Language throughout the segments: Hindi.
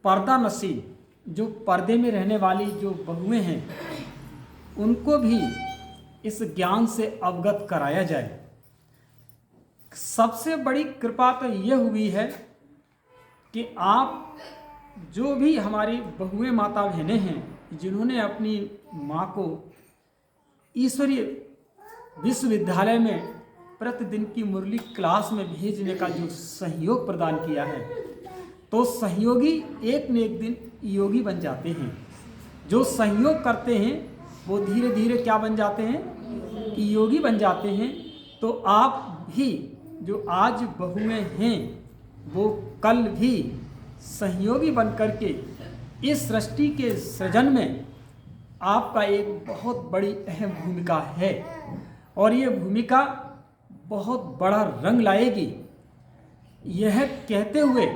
पर्दा नशीन, जो पर्दे में रहने वाली जो बहुएं हैं, उनको भी इस ज्ञान से अवगत कराया जाए। सबसे बड़ी कृपा तो ये हुई है कि आप जो भी हमारी बहुएं माता बहनें हैं, जिन्होंने अपनी माँ को ईश्वरीय विश्वविद्यालय में प्रतिदिन की मुरली क्लास में भेजने का जो सहयोग प्रदान किया है, तो सहयोगी एक न एक दिन योगी बन जाते हैं। जो सहयोग करते हैं वो धीरे धीरे क्या बन जाते हैं, योगी बन जाते हैं। तो आप भी जो आज बहुएं हैं, वो कल भी सहयोगी बन करके इस सृष्टि के सृजन में आपका एक बहुत बड़ी अहम भूमिका है, और ये भूमिका बहुत बड़ा रंग लाएगी। यह कहते हुए,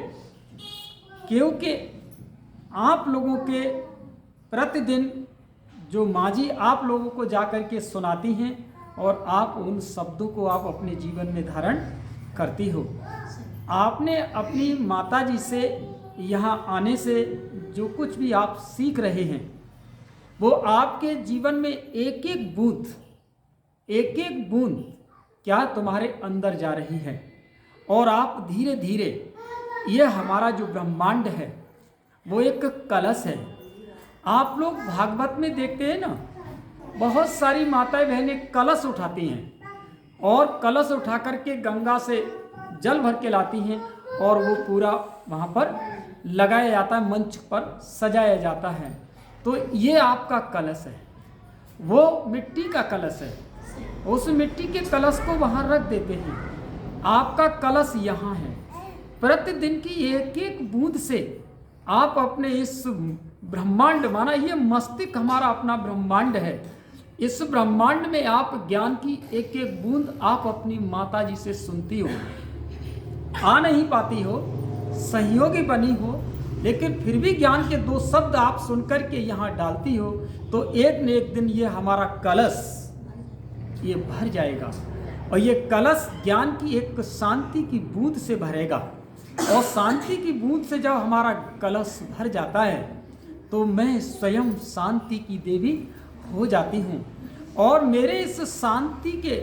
क्योंकि आप लोगों के प्रतिदिन जो माँ जी आप लोगों को जा कर के सुनाती हैं, और आप उन शब्दों को आप अपने जीवन में धारण करती हो। आपने अपनी माता जी से यहाँ आने से जो कुछ भी आप सीख रहे हैं, वो आपके जीवन में एक एक बूंद क्या तुम्हारे अंदर जा रही है, और आप धीरे धीरे, ये हमारा जो ब्रह्मांड है वो एक कलश है। आप लोग भागवत में देखते हैं ना, बहुत सारी माताएं बहनें कलश उठाती हैं, और कलश उठा करके गंगा से जल भर के लाती हैं, और वो पूरा वहाँ पर लगाया जाता है, मंच पर सजाया जाता है। तो ये आपका कलश है, वो मिट्टी का कलश है। उस मिट्टी के कलश को वहाँ रख देते हैं। आपका कलश यहाँ है। प्रतिदिन की एक एक बूंद से आप अपने इस ब्रह्मांड, माना ये मस्तिष्क हमारा अपना ब्रह्मांड है, इस ब्रह्मांड में आप ज्ञान की एक एक बूंद आप अपनी माता जी से सुनती हो। आ नहीं पाती हो, सहयोगी बनी हो, लेकिन फिर भी ज्ञान के दो शब्द आप सुनकर के यहाँ डालती हो, तो एक न एक दिन ये हमारा कलश ये भर जाएगा, और ये कलश ज्ञान की एक शांति की बूंद से भरेगा। और शांति की बूंद से जब हमारा कलश भर जाता है, तो मैं स्वयं शांति की देवी हो जाती हूँ। और मेरे इस शांति के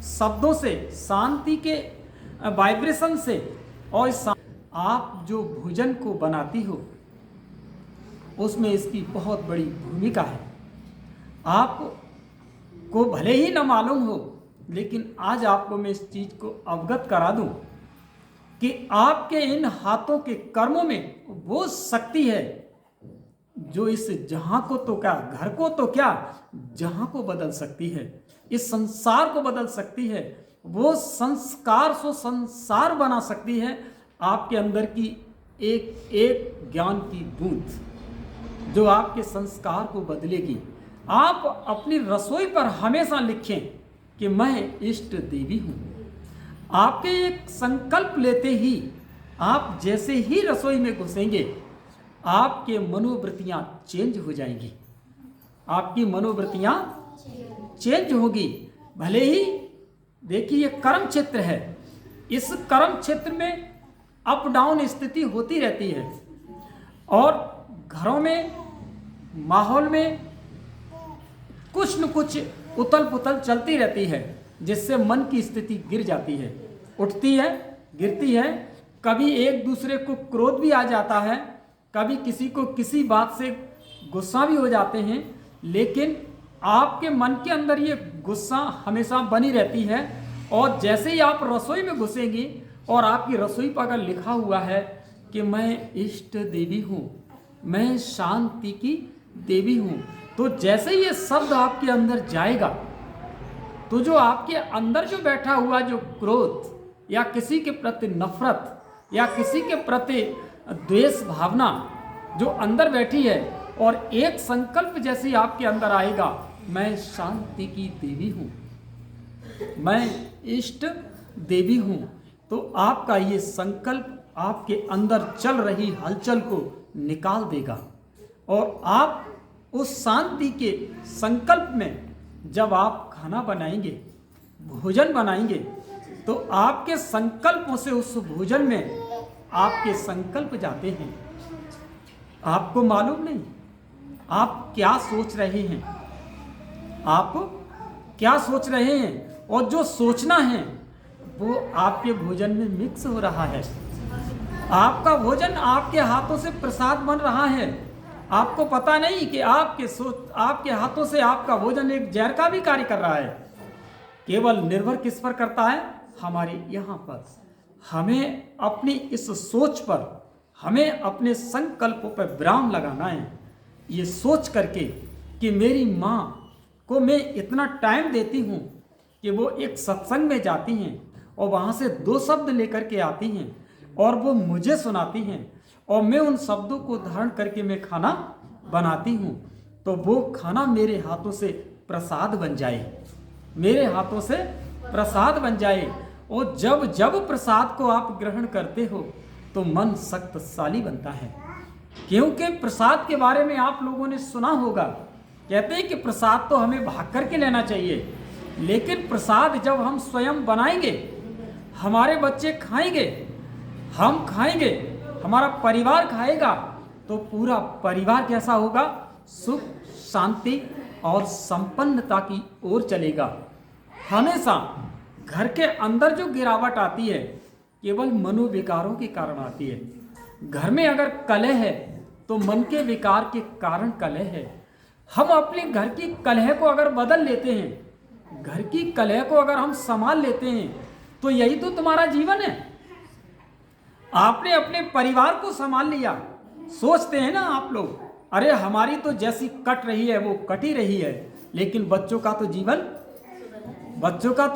शब्दों से, शांति के वाइब्रेशन से, और आप जो भोजन को बनाती हो, उसमें इसकी बहुत बड़ी भूमिका है। आपको भले ही न मालूम हो, लेकिन आज आपको मैं इस चीज़ को अवगत करा दूं कि आपके इन हाथों के कर्मों में वो शक्ति है जो इस जहां को तो क्या, घर को तो क्या, जहां को बदल सकती है, इस संसार को बदल सकती है। वो संस्कार से संसार बना सकती है। आपके अंदर की एक एक ज्ञान की बूंद जो आपके संस्कार को बदलेगी। आप अपनी रसोई पर हमेशा लिखें कि मैं इष्ट देवी हूँ। आपके एक संकल्प लेते ही, आप जैसे ही रसोई में घुसेंगे, आपके मनोवृत्तियाँ चेंज हो जाएंगी। आपकी मनोवृत्तियाँ चेंज होगी। भले ही देखिए, ये कर्म क्षेत्र है, इस कर्म क्षेत्र में अप डाउन स्थिति होती रहती है, और घरों में, माहौल में कुछ न कुछ उथल पुथल चलती रहती है, जिससे मन की स्थिति गिर जाती है, उठती है, गिरती है। कभी एक दूसरे को क्रोध भी आ जाता है, कभी किसी को किसी बात से गुस्सा भी हो जाते हैं, लेकिन आपके मन के अंदर ये गुस्सा हमेशा बनी रहती है। और जैसे ही आप रसोई में घुसेंगी, और आपकी रसोई पर अगर लिखा हुआ है कि मैं इष्ट देवी हूँ, मैं शांति की देवी हूँ, तो जैसे ही ये शब्द आपके अंदर जाएगा, तो जो आपके अंदर जो बैठा हुआ जो क्रोध, या किसी के प्रति नफरत, या किसी के प्रति द्वेष भावना जो अंदर बैठी है, और एक संकल्प जैसे ही आपके अंदर आएगा, मैं शांति की देवी हूँ, मैं इष्ट देवी हूँ, तो आपका ये संकल्प आपके अंदर चल रही हलचल को निकाल देगा। और आप उस शांति के संकल्प में जब आप खाना बनाएंगे, भोजन बनाएंगे, तो आपके संकल्पों से उस भोजन में आपके संकल्प जाते हैं। आपको मालूम नहीं आप क्या सोच रहे हैं, आप क्या सोच रहे हैं, और जो सोचना है वो आपके भोजन में मिक्स हो रहा है। आपका भोजन आपके हाथों से प्रसाद बन रहा है, आपको पता नहीं कि आपके हाथों से आपका भोजन एक जहर का भी कार्य कर रहा है। केवल निर्भर किस पर करता है, हमारे यहाँ पर। हमें अपनी इस सोच पर, हमें अपने संकल्पों पर विराम लगाना है, ये सोच करके कि मेरी माँ को मैं इतना टाइम देती हूँ कि वो एक सत्संग में जाती हैं और वहाँ से 2 शब्द लेकर के आती हैं और वो मुझे सुनाती हैं और मैं उन शब्दों को धारण करके मैं खाना बनाती हूँ, तो वो खाना मेरे हाथों से प्रसाद बन जाए, मेरे हाथों से प्रसाद बन जाए। और जब जब प्रसाद को आप ग्रहण करते हो तो मन शक्तिशाली बनता है, क्योंकि प्रसाद के बारे में आप लोगों ने सुना होगा, कहते हैं कि प्रसाद तो हमें भाग करके लेना चाहिए, लेकिन प्रसाद जब हम स्वयं बनाएंगे, हमारे बच्चे खाएंगे, हम खाएंगे, हमारा परिवार खाएगा, तो पूरा परिवार कैसा होगा, सुख शांति और संपन्नता की ओर चलेगा। हमेशा घर के अंदर जो गिरावट आती है केवल मनोविकारों के कारण आती है। घर में अगर कलह है तो मन के विकार के कारण कलह है। हम अपने घर की कलह को अगर बदल लेते हैं, घर की कलह को अगर हम संभाल लेते हैं, तो यही तो तुम्हारा जीवन है। आपने अपने परिवार को संभाल लिया, सोचते हैं ना आप लोग, अरे हमारी तो जैसी कट रही है वो कट ही रही है, लेकिन बच्चों का तो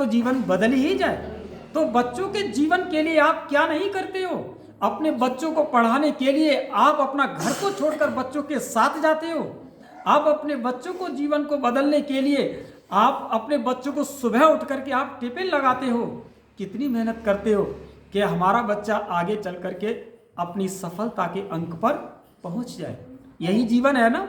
जीवन बदल ही जाए। तो बच्चों के जीवन के लिए आप क्या नहीं करते हो, अपने बच्चों को पढ़ाने के लिए आप अपना घर को छोड़कर बच्चों के साथ जाते हो। आप अपने बच्चों को जीवन को बदलने के लिए आप अपने बच्चों को सुबह उठ करके आप टिफिन लगाते हो, कितनी मेहनत करते हो कि हमारा बच्चा आगे चल करके अपनी सफलता के अंक पर पहुंच जाए। यही जीवन है ना।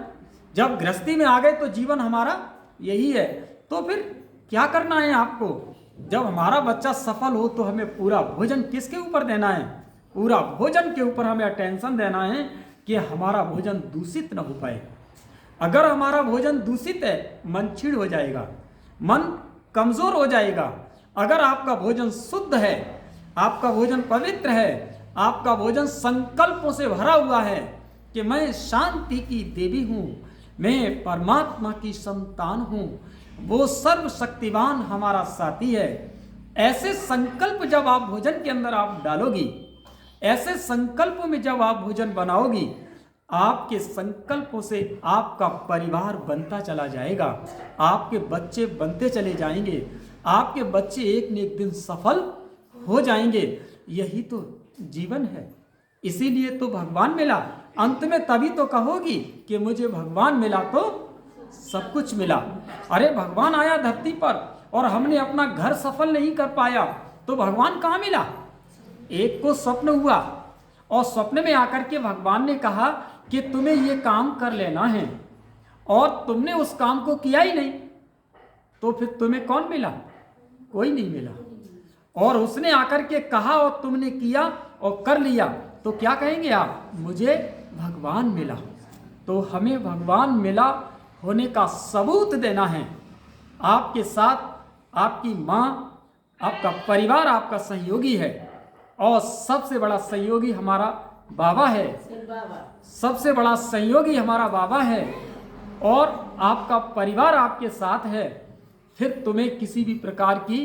जब गृहस्थी में आ गए तो जीवन हमारा यही है। तो फिर क्या करना है आपको, जब हमारा बच्चा सफल हो तो हमें पूरा भोजन किसके ऊपर देना है, पूरा भोजन के ऊपर हमें अटेंशन देना है कि हमारा भोजन दूषित न हो पाए। अगर हमारा भोजन दूषित है, मन क्षीण हो जाएगा, मन कमजोर हो जाएगा। अगर आपका भोजन शुद्ध है, आपका भोजन पवित्र है, आपका भोजन संकल्पों से भरा हुआ है कि मैं शांति की देवी हूँ, मैं परमात्मा की संतान हूँ, वो सर्वशक्तिवान हमारा साथी है, ऐसे संकल्प जब आप भोजन के अंदर आप डालोगी, ऐसे संकल्पों में जब आप भोजन बनाओगी, आपके संकल्पों से आपका परिवार बनता चला जाएगा, आपके बच्चे बनते चले जाएंगे, आपके बच्चे एक न एक दिन सफल हो जाएंगे। यही तो जीवन है। इसीलिए तो भगवान मिला। अंत में तभी तो कहोगी कि मुझे भगवान मिला तो सब कुछ मिला। अरे भगवान आया धरती पर और हमने अपना घर सफल नहीं कर पाया तो भगवान कहाँ मिला। एक को स्वप्न हुआ और स्वप्न में आकर के भगवान ने कहा कि तुम्हें ये काम कर लेना है और तुमने उस काम को किया ही नहीं, तो फिर तुम्हें कौन मिला, कोई नहीं मिला। और उसने आकर के कहा और तुमने किया और कर लिया, तो क्या कहेंगे आप, मुझे भगवान मिला। तो हमें भगवान मिला होने का सबूत देना है। आपके साथ आपकी माँ, आपका परिवार आपका सहयोगी है और सबसे बड़ा सहयोगी हमारा बाबा है, सबसे बड़ा सहयोगी हमारा बाबा है और आपका परिवार आपके साथ है। फिर तुम्हें किसी भी प्रकार की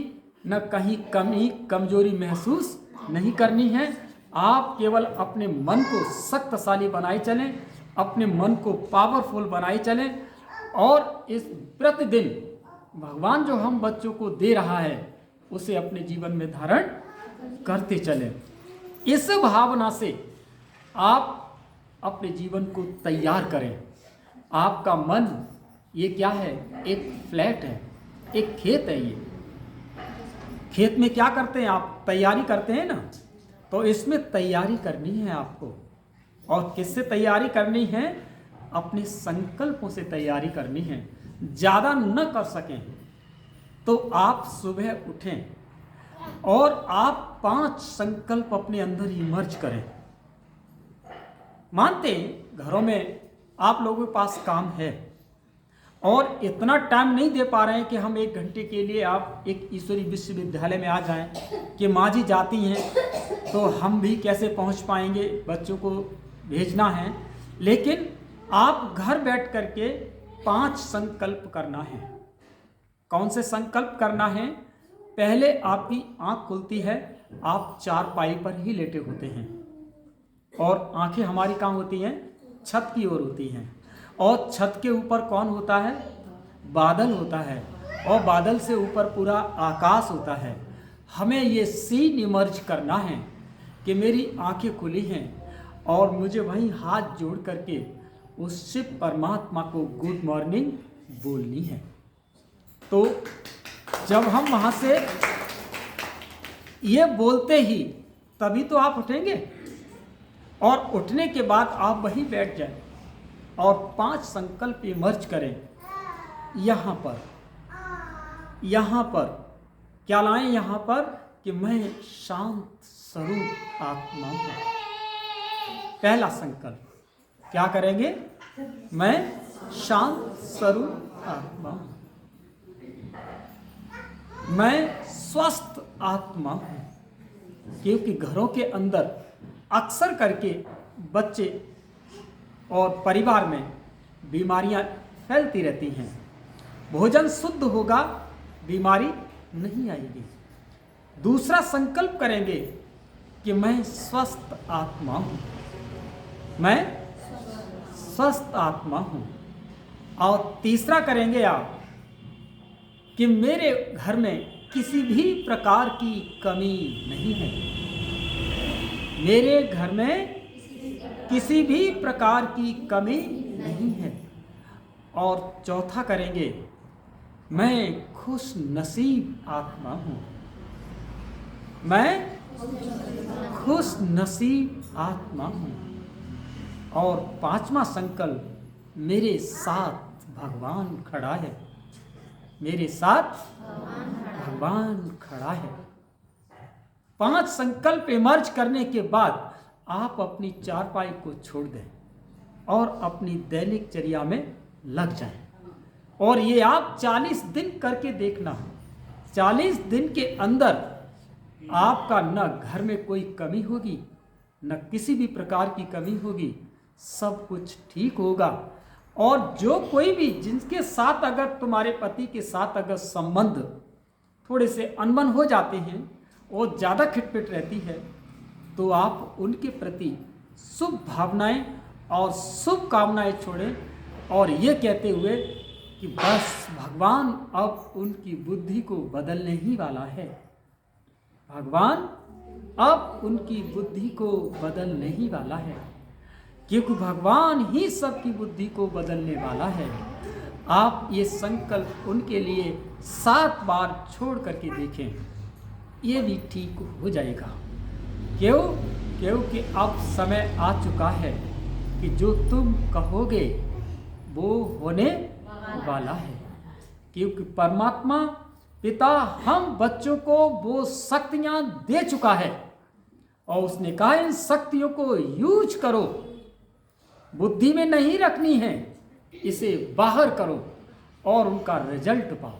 न कहीं कमी कमजोरी महसूस नहीं करनी है। आप केवल अपने मन को शक्तिशाली बनाए चलें, अपने मन को पावरफुल बनाए चलें और इस प्रतिदिन भगवान जो हम बच्चों को दे रहा है उसे अपने जीवन में धारण करते चलें। इस भावना से आप अपने जीवन को तैयार करें। आपका मन ये क्या है, एक फ्लैट है, एक खेत है। ये खेत में क्या करते हैं आप, तैयारी करते हैं ना, तो इसमें तैयारी करनी है आपको। और किससे तैयारी करनी है, अपने संकल्पों से तैयारी करनी है। ज़्यादा न कर सकें तो आप सुबह उठें और आप 5 संकल्प अपने अंदर इमर्ज करें। मानते हैं घरों में आप लोगों के पास काम है और इतना टाइम नहीं दे पा रहे हैं कि हम 1 घंटे के लिए आप एक ईश्वरी विश्वविद्यालय में आ जाएं कि माँ जी जाती हैं तो हम भी कैसे पहुंच पाएंगे, बच्चों को भेजना है। लेकिन आप घर बैठ करके 5 संकल्प करना है। कौन से संकल्प करना है? पहले आपकी आंख खुलती है, आप चारपाई पर ही लेटे होते हैं और आंखें हमारी कहाँ होती हैं? छत की ओर होती हैं। और छत के ऊपर कौन होता है? बादल होता है और बादल से ऊपर पूरा आकाश होता है। हमें ये सीन इमर्ज करना है कि मेरी आंखें खुली हैं और मुझे वहीं हाथ जोड़ करके उस शिव परमात्मा को गुड मॉर्निंग बोलनी है। तो जब हम वहाँ से ये बोलते ही तभी तो आप उठेंगे और उठने के बाद आप वहीं बैठ जाएं और 5 संकल्प इमर्ज करें। यहाँ पर क्या लाएं? यहाँ पर कि मैं शांत स्वरूप आत्मा हूँ। पहला संकल्प क्या करेंगे? मैं शांत स्वरूप आत्मा हूँ, मैं स्वस्थ आत्मा हूँ। क्योंकि घरों के अंदर अक्सर करके बच्चे और परिवार में बीमारियां फैलती रहती हैं। भोजन शुद्ध होगा, बीमारी नहीं आएगी। दूसरा संकल्प करेंगे कि मैं स्वस्थ आत्मा हूँ, मैं स्वस्थ आत्मा हूँ। और तीसरा करेंगे आप कि मेरे घर में किसी भी प्रकार की कमी नहीं है, मेरे घर में किसी भी प्रकार की कमी नहीं है। और चौथा करेंगे, मैं खुश नसीब आत्मा हूँ, मैं खुश नसीब आत्मा हूँ। और 5वां संकल्प, मेरे साथ भगवान खड़ा है, मेरे साथ भगवान खड़ा है। 5 संकल्प इमर्ज करने के बाद आप अपनी चारपाई को छोड़ दें और अपनी दैनिक चर्या में लग जाएं। और ये आप 40 दिन करके देखना। 40 दिन के अंदर आपका न घर में कोई कमी होगी, न किसी भी प्रकार की कमी होगी, सब कुछ ठीक होगा। और जो कोई भी जिनके साथ अगर तुम्हारे पति के साथ अगर संबंध थोड़े से अनबन हो जाते हैं और ज़्यादा खिटपिट रहती है, तो आप उनके प्रति शुभ भावनाएं और शुभ कामनाएं छोड़ें और ये कहते हुए कि बस भगवान अब उनकी बुद्धि को बदलने ही वाला है, भगवान अब उनकी बुद्धि को बदलने ही वाला है, क्योंकि भगवान ही सबकी बुद्धि को बदलने वाला है। आप ये संकल्प उनके लिए 7 बार छोड़ करके देखें, ये भी ठीक हो जाएगा। क्यों? क्योंकि अब समय आ चुका है कि जो तुम कहोगे वो होने वाला है। क्योंकि परमात्मा पिता हम बच्चों को वो शक्तियां दे चुका है और उसने कहा इन शक्तियों को यूज करो, बुद्धि में नहीं रखनी है, इसे बाहर करो और उनका रिजल्ट पाओ।